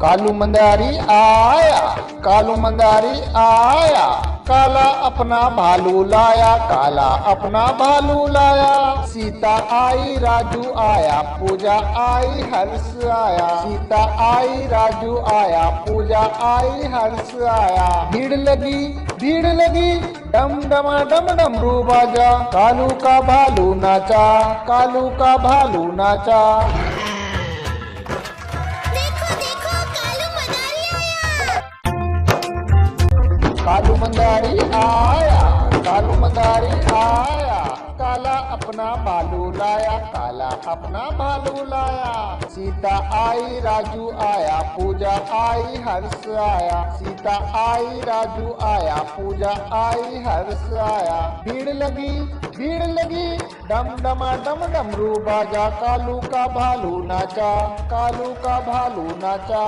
कालू मंदारी आया, कालू मंदारी आया, काला अपना भालू लाया, काला अपना भालू लाया। सीता आई राजू आया, पूजा आई हर्ष आया। सीता आई राजू आया, पूजा आई हर्ष आया। भीड़ लगी डम डमा डम डमरू बाजा, कालू का भालू नाचा, कालू का भालू नाचा। कालू मंदारी आया, कालू मंदारी आया, काला अपना भालू लाया, काला अपना भालू लाया। सीता आई राजू आया, पूजा आई हर्ष आया। सीता आई राजू आया, पूजा आई हर्ष आया। भीड़ लगी डम डमा डम डमरू बाजा, कालू का भालू नाचा, कालू का भालू नाचा।